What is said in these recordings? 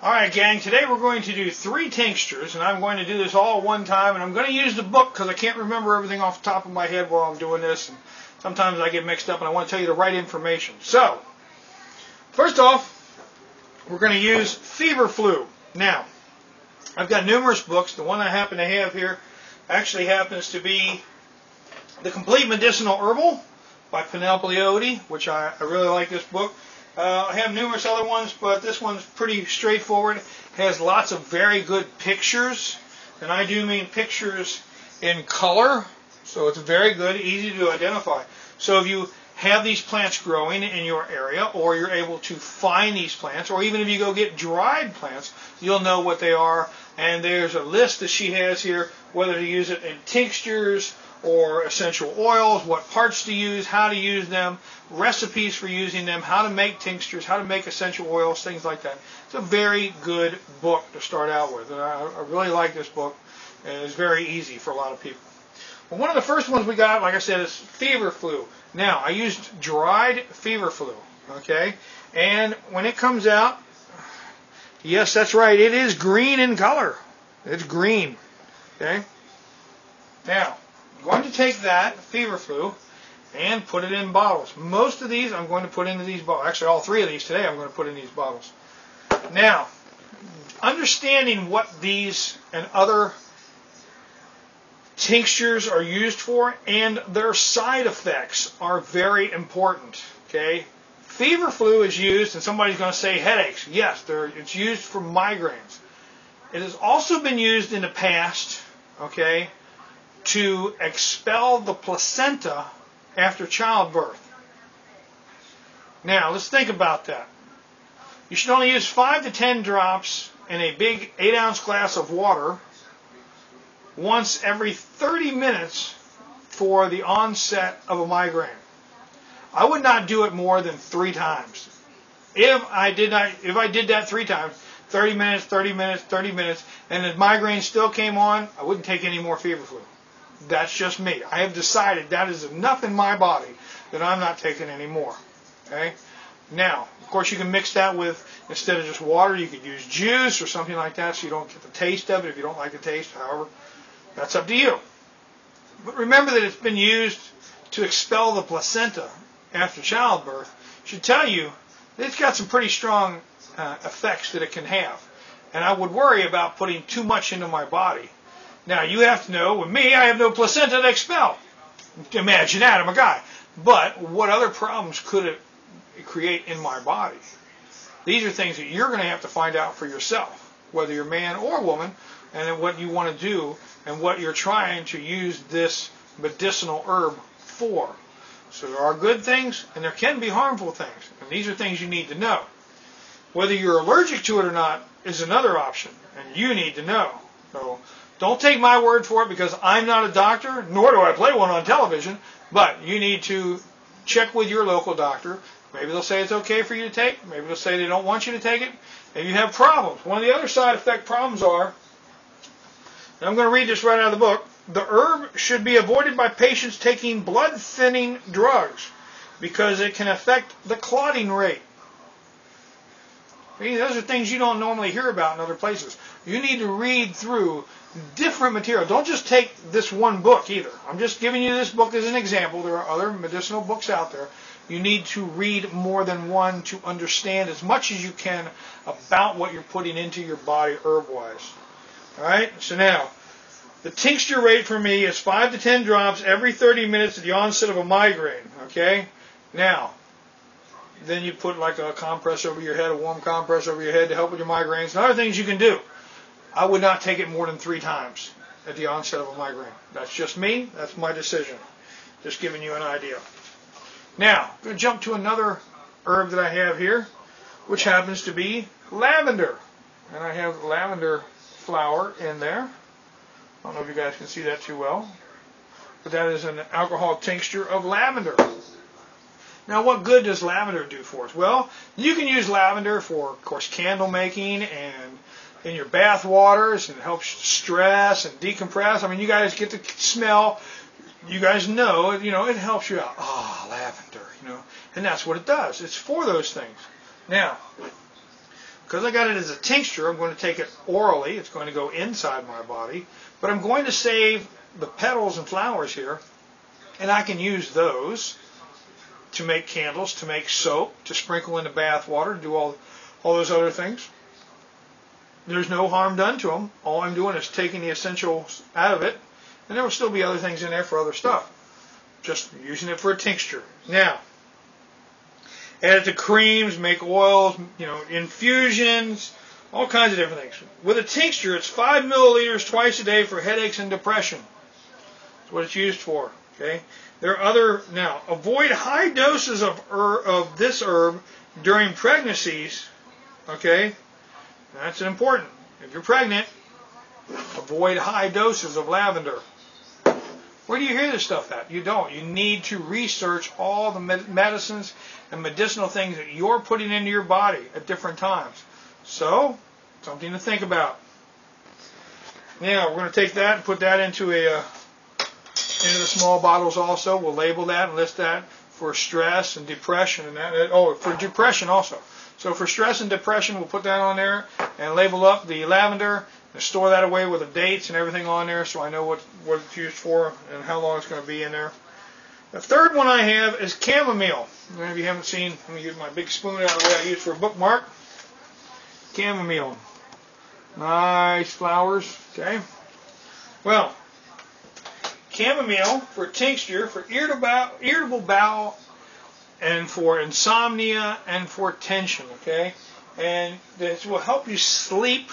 Alright gang, today we're going to do 3 tinctures, and I'm going to do this all at one time, and I'm going to use the book because I can't remember everything off the top of my head while I'm doing this, and sometimes I get mixed up and I want to tell you the right information. So, first off, we're going to use fever flu. Now, I've got numerous books. The one I happen to have here actually happens to be The Complete Medicinal Herbal by Penelope Odie, which I really like this book. I have numerous other ones, but this one's pretty straightforward. It has lots of very good pictures, and I do mean pictures in color, so it's very good, easy to identify. So if you have these plants growing in your area, or you're able to find these plants, or even if you go get dried plants, you'll know what they are. And there's a list that she has here, whether to use it in tinctures or essential oils, what parts to use, how to use them, recipes for using them, how to make tinctures, how to make essential oils, things like that. It's a very good book to start out with, and I really like this book, and it's very easy for a lot of people. Well, one of the first ones we got, like I said, is fever flu. Now, I used dried fever flu, okay? And when it comes out, yes, that's right, it is green in color. It's green, okay? Now, I'm going to take that fever flu and put it in bottles. Most of these I'm going to put into these bottles. Actually, all 3 of these today I'm going to put in these bottles. Now, understanding what these and other tinctures are used for and their side effects are very important. Okay, fever flu is used, and somebody's going to say headaches. Yes, it's used for migraines. It has also been used in the past, okay, to expel the placenta after childbirth. Now, let's think about that. You should only use 5 to 10 drops in a big 8-ounce glass of water once every 30 minutes for the onset of a migraine. I would not do it more than 3 times. If I did that 3 times, 30 minutes, 30 minutes, 30 minutes, and the migraine still came on, I wouldn't take any more fever flu. That's just me. I have decided that is enough in my body that I'm not taking any more. Okay? Now, of course, you can mix that with, instead of just water, you could use juice or something like that so you don't get the taste of it if you don't like the taste. However, that's up to you. But remember that it's been used to expel the placenta after childbirth. It should tell you that it's got some pretty strong effects that it can have. And I would worry about putting too much into my body. Now, you have to know, with me, I have no placenta to expel. Imagine that, I'm a guy. But what other problems could it create in my body? These are things that you're going to have to find out for yourself, whether you're man or woman, and what you want to do, and what you're trying to use this medicinal herb for. So there are good things, and there can be harmful things. And these are things you need to know. Whether you're allergic to it or not is another option, and you need to know. So don't take my word for it, because I'm not a doctor, nor do I play one on television, but you need to check with your local doctor. Maybe they'll say it's okay for you to take. Maybe they'll say they don't want you to take it. If you have problems. One of the other side effect problems are, and I'm going to read this right out of the book, the herb should be avoided by patients taking blood-thinning drugs because it can affect the clotting rate. See, those are things you don't normally hear about in other places. You need to read through different material. Don't just take this one book either. I'm just giving you this book as an example. There are other medicinal books out there. You need to read more than one to understand as much as you can about what you're putting into your body herb-wise. Alright, so now, the tincture rate for me is 5 to 10 drops every 30 minutes at the onset of a migraine. Okay? Now, then you put like a compress over your head, a warm compress over your head to help with your migraines, and other things you can do. I would not take it more than 3 times at the onset of a migraine. That's just me. That's my decision. Just giving you an idea. Now, I'm going to jump to another herb that I have here, which happens to be lavender. And I have lavender flower in there. I don't know if you guys can see that too well. But that is an alcohol tincture of lavender. Now, what good does lavender do for us? Well, you can use lavender for, of course, candle making and in your bath waters, and it helps stress and decompress. I mean, you guys get the smell. You guys know, it helps you out. Ah, lavender, and that's what it does. It's for those things. Now, because I got it as a tincture, I'm going to take it orally. It's going to go inside my body. But I'm going to save the petals and flowers here, and I can use those to make candles, to make soap, to sprinkle in the bath water, to do all those other things. There's no harm done to them. All I'm doing is taking the essentials out of it, and there will still be other things in there for other stuff. Just using it for a tincture. Now, add it to creams, make oils, infusions, all kinds of different things. With a tincture, it's 5 milliliters twice a day for headaches and depression. That's what it's used for. Okay. There are other. Now, avoid high doses of this herb during pregnancies. Okay. That's important. If you're pregnant, avoid high doses of lavender. Where do you hear this stuff at? You don't. You need to research all the medicines and medicinal things that you're putting into your body at different times. So, something to think about. Now, we're going to take that and put that into the small bottles also. We'll label that and list that for stress and depression. And that. Oh, for depression also. So for stress and depression, we'll put that on there and label up the lavender and store that away with the dates and everything on there so I know what it's used for and how long it's going to be in there. The third one I have is chamomile. If you haven't seen, let me get my big spoon out of the way I use for a bookmark. Chamomile. Nice flowers. Okay. Well, chamomile for tincture, for irritable bowel, and for insomnia and for tension, okay? And this will help you sleep.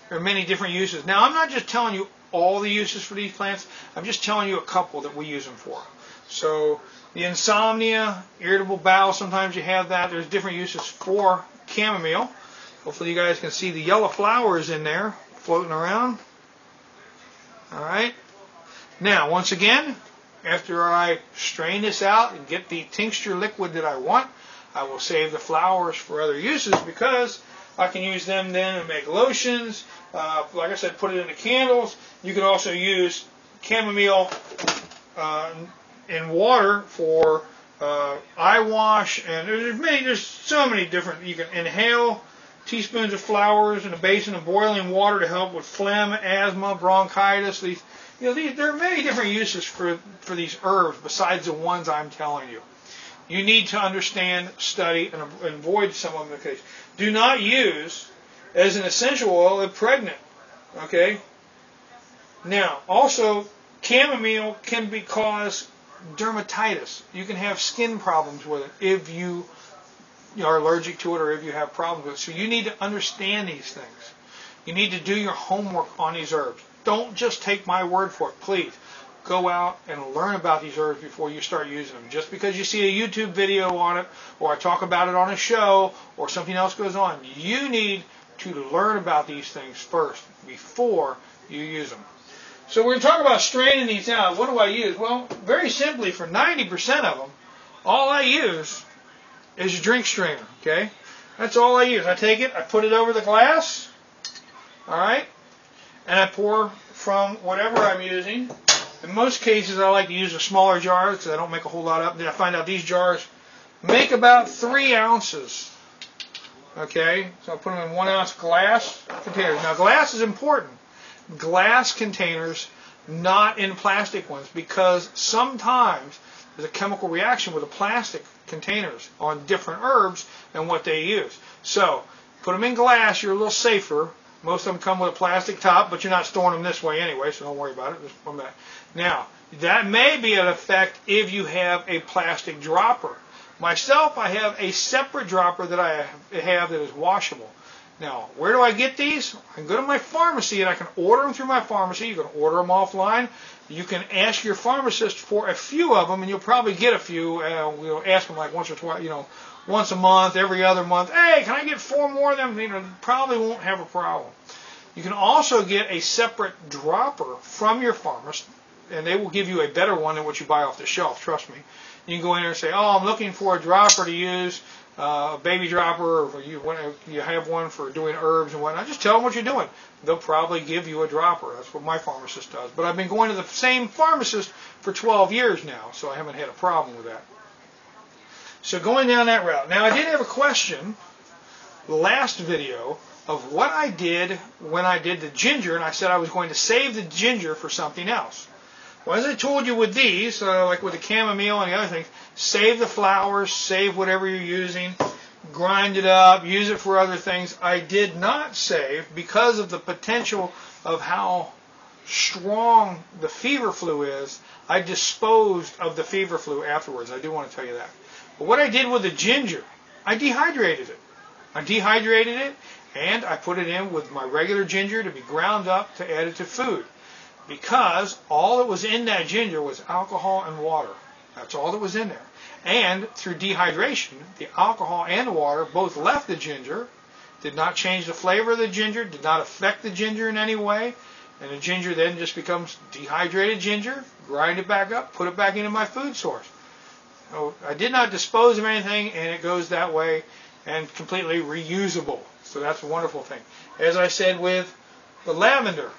There are many different uses. Now, I'm not just telling you all the uses for these plants. I'm just telling you a couple that we use them for. So, the insomnia, irritable bowel, sometimes you have that. There's different uses for chamomile. Hopefully you guys can see the yellow flowers in there floating around. All right. Now, once again, after I strain this out and get the tincture liquid that I want, I will save the flowers for other uses because I can use them then and make lotions. Like I said, put it in the candles. You can also use chamomile in water for eye wash, and there's so many different. You can inhale teaspoons of flowers in a basin of boiling water to help with phlegm, asthma, bronchitis. There are many different uses for these herbs besides the ones I'm telling you. You need to understand, study, and avoid some of them. Okay? Do not use as an essential oil if pregnant. Okay. Now, also, chamomile can cause dermatitis. You can have skin problems with it if you are allergic to it or if you have problems with it. So you need to understand these things. You need to do your homework on these herbs. Don't just take my word for it. Please go out and learn about these herbs before you start using them. Just because you see a YouTube video on it or I talk about it on a show or something else goes on, you need to learn about these things first before you use them. So we're going to talk about straining these out. What do I use? Well, very simply, for 90% of them, all I use is a drink strainer. Okay? That's all I use. I take it, I put it over the glass, all right, and I pour from whatever I'm using. In most cases, I like to use a smaller jar because I don't make a whole lot up. Then I find out these jars make about 3 ounces. Okay, so I put them in 1 ounce glass containers. Now, glass is important. Glass containers, not in plastic ones, because sometimes there's a chemical reaction with the plastic containers on different herbs and what they use. So, put them in glass, you're a little safer. Most of them come with a plastic top, but you're not storing them this way anyway, so don't worry about it. Just put them back. Now, that may be an effect if you have a plastic dropper. Myself, I have a separate dropper that I have that is washable. Now, where do I get these? I can go to my pharmacy and I can order them through my pharmacy. You can order them offline. You can ask your pharmacist for a few of them, and you'll probably get a few. We'll ask them like once or twice, once a month, every other month. Hey, can I get 4 more of them? You probably won't have a problem. You can also get a separate dropper from your pharmacist, and they will give you a better one than what you buy off the shelf. Trust me. You can go in there and say, "Oh, I'm looking for a dropper to use." A baby dropper, or you have one for doing herbs and whatnot. Just tell them what you're doing. They'll probably give you a dropper. That's what my pharmacist does. But I've been going to the same pharmacist for 12 years now, so I haven't had a problem with that. So going down that route. Now, I did have a question. last video of what I did when I did the ginger, and I said I was going to save the ginger for something else. Well, as I told you with these, like with the chamomile and the other things, save the flowers, save whatever you're using, grind it up, use it for other things. I did not save, because of the potential of how strong the fever flu is, I disposed of the fever flu afterwards. I do want to tell you that. But what I did with the ginger, I dehydrated it. And I put it in with my regular ginger to be ground up to add it to food. Because all that was in that ginger was alcohol and water. That's all that was in there. And through dehydration, the alcohol and the water both left the ginger, did not change the flavor of the ginger, did not affect the ginger in any way. And the ginger then just becomes dehydrated ginger, grind it back up, put it back into my food source. So I did not dispose of anything, and it goes that way and completely reusable. So that's a wonderful thing. As I said with the lavender,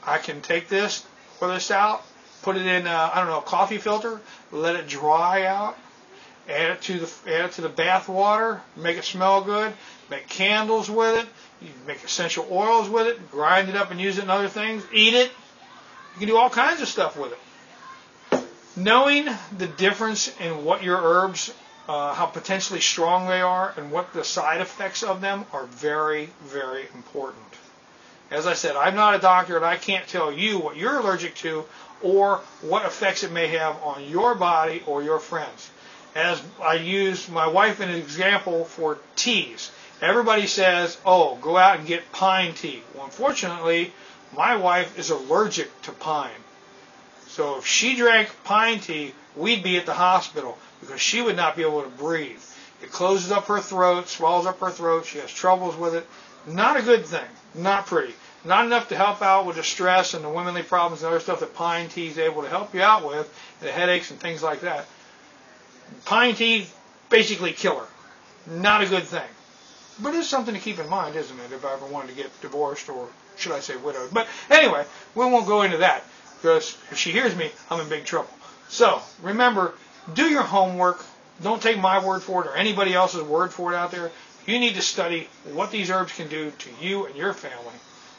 I can take this, pour this out, put it in, a coffee filter, let it dry out, add it to the bath water, make it smell good, make candles with it, you make essential oils with it, grind it up and use it in other things, eat it. You can do all kinds of stuff with it. Knowing the difference in what your herbs, how potentially strong they are, and what the side effects of them are very, very important. As I said, I'm not a doctor, and I can't tell you what you're allergic to or what effects it may have on your body or your friends. As I use my wife as an example for teas. Everybody says, oh, go out and get pine tea. Well, unfortunately, my wife is allergic to pine. So if she drank pine tea, we'd be at the hospital because she would not be able to breathe. It closes up her throat, swells up her throat. She has troubles with it. Not a good thing. Not pretty. Not enough to help out with the stress and the womanly problems and other stuff that pine tea is able to help you out with, the headaches and things like that. Pine tea, basically killer. Not a good thing. But it's something to keep in mind, isn't it, if I ever wanted to get divorced, or should I say widowed. But anyway, we won't go into that, because if she hears me, I'm in big trouble. So, remember, do your homework. Don't take my word for it or anybody else's word for it out there. You need to study what these herbs can do to you and your family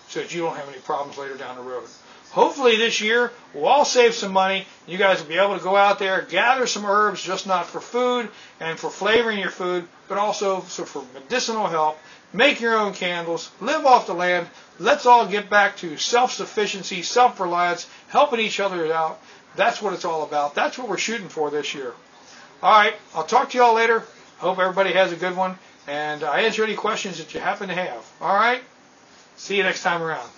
so that you don't have any problems later down the road. Hopefully this year we'll all save some money. You guys will be able to go out there, gather some herbs, just not for food and for flavoring your food, but also for medicinal help. Make your own candles. Live off the land. Let's all get back to self-sufficiency, self-reliance, helping each other out. That's what it's all about. That's what we're shooting for this year. All right, I'll talk to you all later. Hope everybody has a good one. And I answer any questions that you happen to have. All right? See you next time around.